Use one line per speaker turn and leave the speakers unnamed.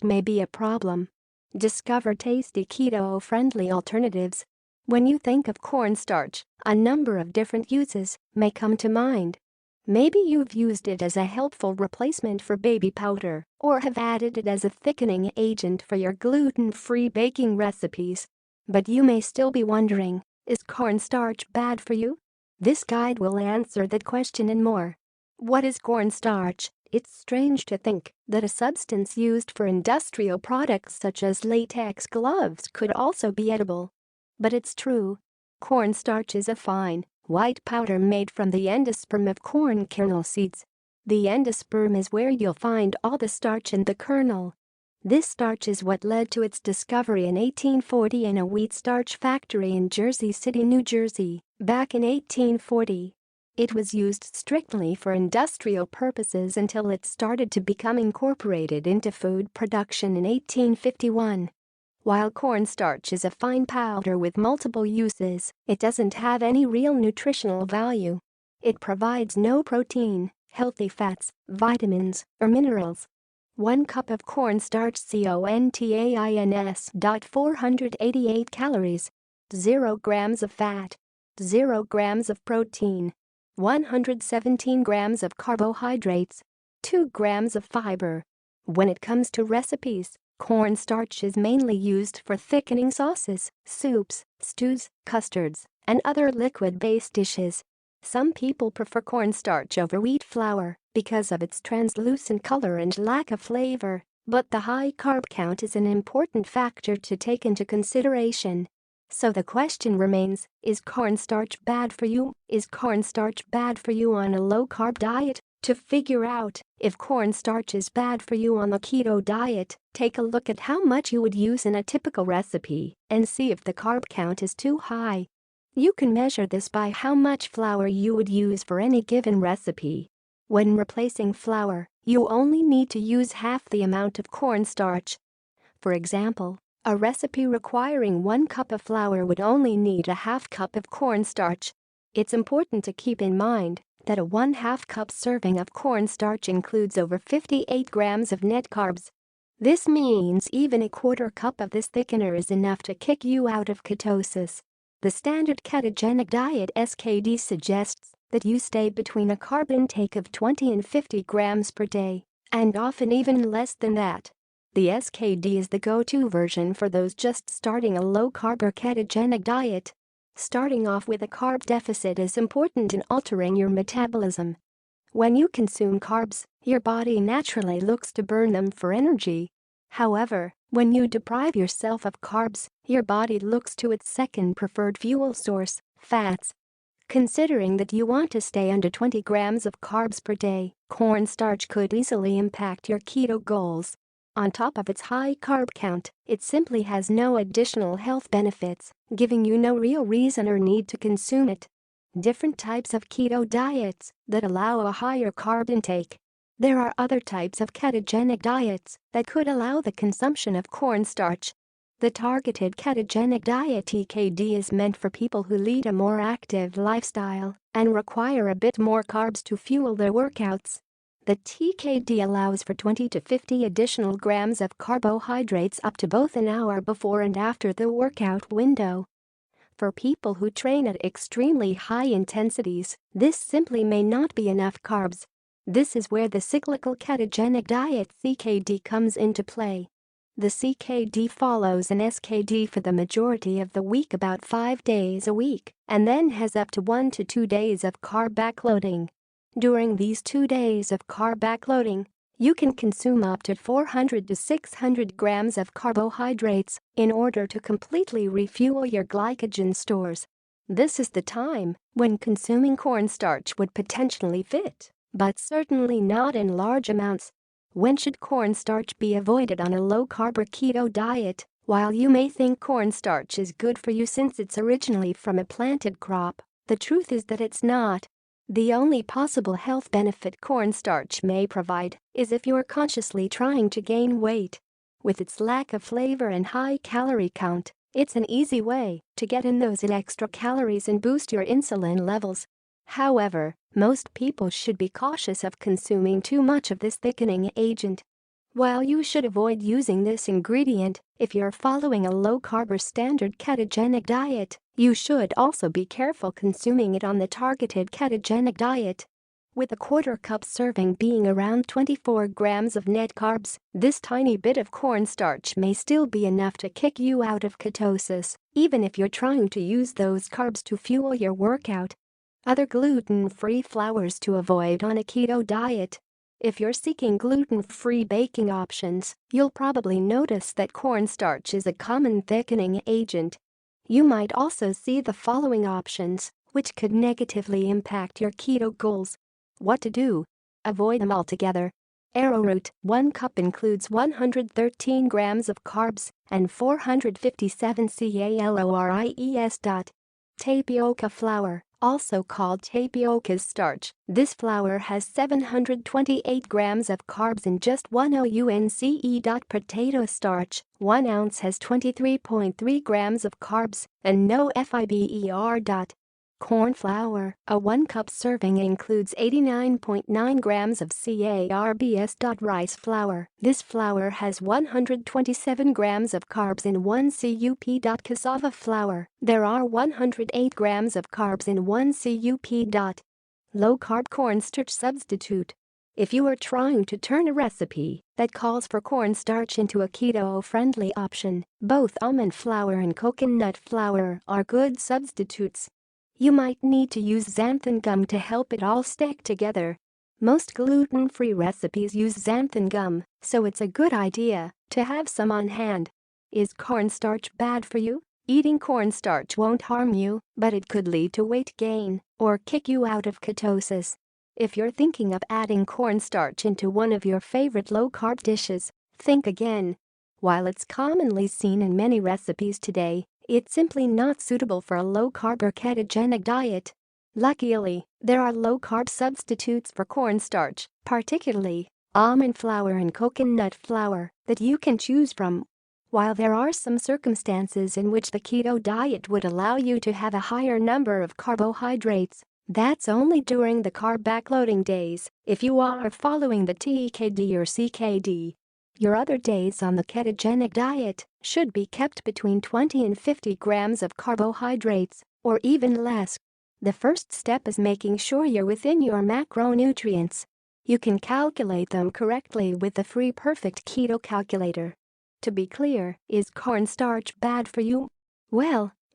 may be a problem. Discover tasty keto-friendly alternatives. When you think of cornstarch, a number of different uses may come to mind. Maybe you've used it as a helpful replacement for baby powder or have added it as a thickening agent for your gluten-free baking recipes. But you may still be wondering, is cornstarch bad for you? This guide will answer that question and more. What is cornstarch? It's strange to think that a substance used for industrial products such as latex gloves could also be edible. But it's true. Cornstarch is a fine, white powder made from the endosperm of corn kernel seeds. The endosperm is where you'll find all the starch in the kernel. This starch is what led to its discovery in 1840 in a wheat starch factory in Jersey City, New Jersey, back in 1840. It was used strictly for industrial purposes until it started to become incorporated into food production in 1851. While cornstarch is a fine powder with multiple uses, it doesn't have any real nutritional value. It provides no protein, healthy fats, vitamins, or minerals. 1 cup of cornstarch contains 488 calories, 0 grams of fat, 0 grams of protein, 117 grams of carbohydrates, 2 grams of fiber. When it comes to recipes, cornstarch is mainly used for thickening sauces, soups, stews, custards, and other liquid-based dishes. Some people prefer cornstarch over wheat flour because of its translucent color and lack of flavor, but the high carb count is an important factor to take into consideration. So the question remains, is cornstarch bad for you? Is cornstarch bad for you on a low-carb diet? To figure out if cornstarch is bad for you on the keto diet, take a look at how much you would use in a typical recipe and see if the carb count is too high. You can measure this by how much flour you would use for any given recipe. When replacing flour, you only need to use half the amount of cornstarch. For example, a recipe requiring 1 cup of flour would only need a half cup of cornstarch. It's important to keep in mind that a 1/2 cup serving of cornstarch includes over 58 grams of net carbs. This means even a 1/4 cup of this thickener is enough to kick you out of ketosis. The standard ketogenic diet (SKD) suggests that you stay between a carb intake of 20 and 50 grams per day, and often even less than that. The SKD is the go-to version for those just starting a low-carb or ketogenic diet. Starting off with a carb deficit is important in altering your metabolism. When you consume carbs, your body naturally looks to burn them for energy. However, when you deprive yourself of carbs, your body looks to its second preferred fuel source, fats. Considering that you want to stay under 20 grams of carbs per day, cornstarch could easily impact your keto goals. On top of its high carb count, it simply has no additional health benefits, giving you no real reason or need to consume it. Different types of keto diets that allow a higher carb intake. There are other types of ketogenic diets that could allow the consumption of cornstarch. The targeted ketogenic diet (TKD) is meant for people who lead a more active lifestyle and require a bit more carbs to fuel their workouts. The TKD allows for 20 to 50 additional grams of carbohydrates up to both an hour before and after the workout window. For people who train at extremely high intensities, this simply may not be enough carbs. This is where the cyclical ketogenic diet (CKD) comes into play. The CKD follows an SKD for the majority of the week, about 5 days a week, and then has up to 1 to 2 days of carb backloading. During these 2 days of carb backloading, you can consume up to 400 to 600 grams of carbohydrates in order to completely refuel your glycogen stores. This is the time when consuming cornstarch would potentially fit, but certainly not in large amounts. When should cornstarch be avoided on a low-carb or keto diet? While you may think cornstarch is good for you since it's originally from a planted crop, the truth is that it's not. The only possible health benefit cornstarch may provide is if you're consciously trying to gain weight. With its lack of flavor and high calorie count, it's an easy way to get in those extra calories and boost your insulin levels. However, most people should be cautious of consuming too much of this thickening agent. While you should avoid using this ingredient if you're following a low-carb or standard ketogenic diet, you should also be careful consuming it on the targeted ketogenic diet. With a quarter cup serving being around 24 grams of net carbs, this tiny bit of cornstarch may still be enough to kick you out of ketosis, even if you're trying to use those carbs to fuel your workout. Other gluten-free flours to avoid on a keto diet. If you're seeking gluten-free baking options, you'll probably notice that cornstarch is a common thickening agent. You might also see the following options, which could negatively impact your keto goals. What to do? Avoid them altogether. Arrowroot, 1 cup includes 113 grams of carbs and 457 calories. Tapioca flour, also called tapioca starch. This flour has 728 grams of carbs and just 1 ounce. Potato starch, 1 ounce has 23.3 grams of carbs and no fiber. Corn flour, a 1 cup serving includes 89.9 grams of carbs. Rice flour, this flour has 127 grams of carbs in 1 cup. Cassava flour, there are 108 grams of carbs in 1 cup. Low-carb cornstarch substitute. If you are trying to turn a recipe that calls for cornstarch into a keto-friendly option, both almond flour and coconut flour are good substitutes. You might need to use xanthan gum to help it all stick together. Most gluten-free recipes use xanthan gum, so it's a good idea to have some on hand. Is cornstarch bad for you? Eating cornstarch won't harm you, but it could lead to weight gain or kick you out of ketosis. If you're thinking of adding cornstarch into one of your favorite low-carb dishes, think again. While it's commonly seen in many recipes today, it's simply not suitable for a low-carb or ketogenic diet. Luckily, there are low-carb substitutes for cornstarch, particularly almond flour and coconut flour, that you can choose from. While there are some circumstances in which the keto diet would allow you to have a higher number of carbohydrates, that's only during the carb backloading days if you are following the TKD or CKD. Your other days on the ketogenic diet should be kept between 20 and 50 grams of carbohydrates, or even less. The first step is making sure you're within your macronutrients. You can calculate them correctly with the free Perfect Keto Calculator. To be clear, is cornstarch bad for you? Well,